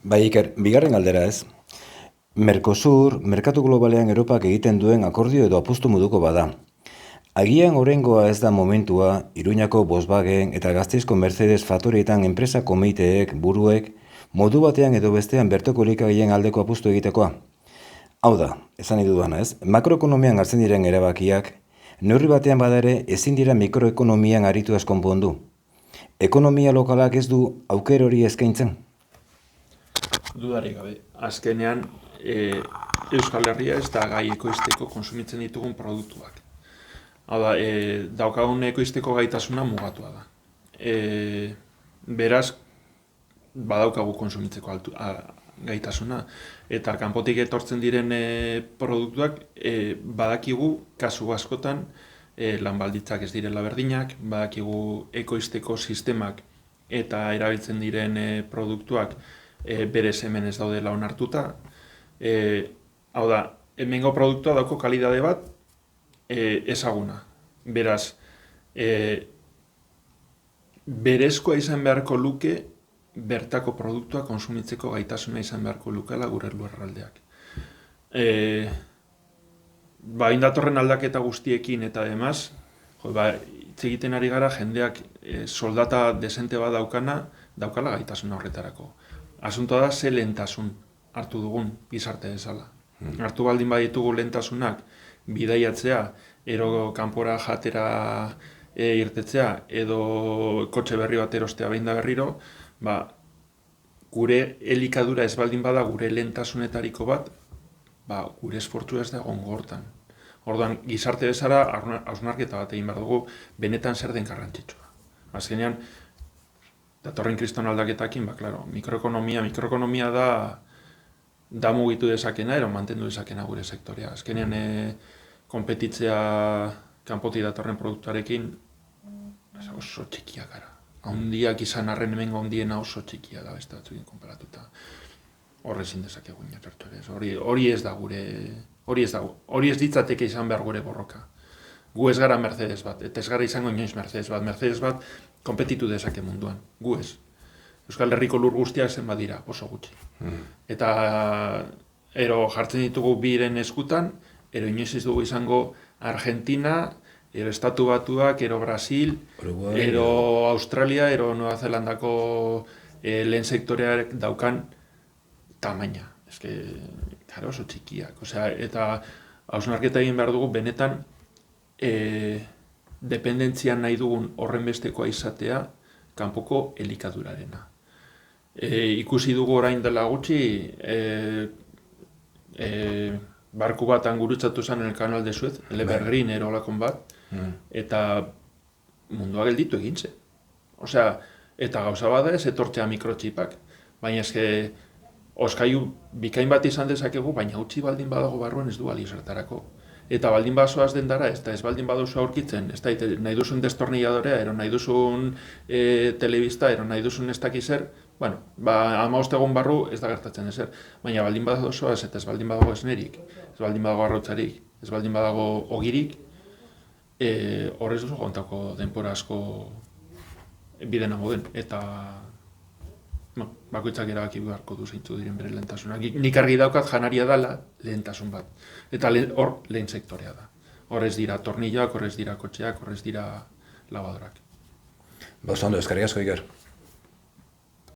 Bai, Iker, bigarren galdera ez. Mercosur, merkatu globalean Europak egiten duen akordio edo apustu moduko bada. Agian oraingoa ez da momentua, Iruñako Volkswagen eta Gasteizko Mercedes faktorietan enpresa komiteek, buruek, modu batean edo bestean bertoko elikagaien aldeko apustu egitekoa. Hau da, esan nahi dudana ez, makroekonomian hartzen diren erabakiak, neurri batean bada ere ezin dira mikroekonomian aritu konpondu. Ekonomia lokalak ez du auker hori eskaintzen? Dudarik gabe, azkenean Euskal Herria ez da gai ekoizteko konsumitzen ditugun produktuak. Hau da, daukagun ekoizteko gaitasuna mugatua da. Beraz, badaukagu konsumitzeko gaitasuna. Eta kanpotik etortzen diren produktuak badakigu kasu askotan lan baldintzak ez direla berdinak, badakigu ekoizteko sistemak eta erabiltzen diren produktuak berez hemen ez daudela onartuta. Hau da, hemengo produktua dauko kalidade bat ezaguna. Beraz, berezkoa izan beharko luke bertako produktua konsumitzeko gaitasuna izan beharko lukela gure lurraldeak. Indatorren aldaketa guztiekin eta demaz, hitz egiten ari gara jendeak soldata desente bat daukala gaitasuna horretarako. Asuntoa da ze lehentasun hartu dugun gizarte bezala. Hartu baldin baditugu lehentasunak bidaiatzea, ero kanpora jatera irtetzea, edo kotxe berri bat erostea behin da berriro, gure elikadura ez baldin bada gure lehentasunetariko bat, gure esportzua ez da egongo hortan. Orduan, gizarte bezala hausnarketa bat egin behar dugu benetan zer den garrantzitsua. Azkenean, datorren kriston aldaketakin, mikroekonomia da mugitu dezakena, ero mantendu dezakena gure sektorea. Azkenean, konpetitzea kanpotik datorren produktuarekin oso txikia gara. Haundiak izan arren hemengo haundiena oso txikia da, beste batzukin konparatuta. Horrezin dezakegu inatertu ere. Hori ez da gure... Hori ez ditzateke izan behar gure borroka. Gu ez gara Mercedes bat, eta ez gara izango inoiz Mercedes bat. Mercedes bat konpetitu dezake munduan, gu ez. Euskal Herriko lur guztiak zen badira, oso gutxi. Eta ero jartzen ditugu biren eskutan, ero inoiz ez dugu izango Argentina, ero Estatu Batuak, ero Brasil, ero Australia, ero Nueva Zelandako lehen sektoreak daukan tamaina. Ez que, oso txikiak. Eta hausnarketa egin behar dugu, benetan dependentzian nahi dugun horren bestekoa izatea kanpoko elikadurarena. Ikusi dugu orain dela gutxi, barku bat gurutzatu zen el Canal de Suez, Evergreen erolakon bat, eta mundua gelditu egin zen. Eta gauza bada ez etortzea mikrotxipak, baina eske oskailu bikain bat izan dezakegu, baina utzi baldin badago barruan ez du balio zertarako. Eta baldin bazoaz dendara, ez baldin baduzu aurkitzen, ez da, nahi duzun destornilladorea, ero nahi duzun telebista, ero nahi duzun ez dakizer, bueno, 15 egun barru ez da gertatzen ezer. Baina baldin badago eta ez baldin badago esnerik, ez baldin badago arrotzarik, ez baldin badago ogirik, horrez duzu gontako denpora asko bidena moden, eta bakoitzak erabaki beharko du zeintzu diren bere lehentasunak. Nik argi daukat janaria dela lehentasun bat. Eta hor lehen sektorea da. Hor ez dira tornilloak, hor ez dira kotxeak, hor ez dira lavadorak. Ondo, eskerrik asko, Iker.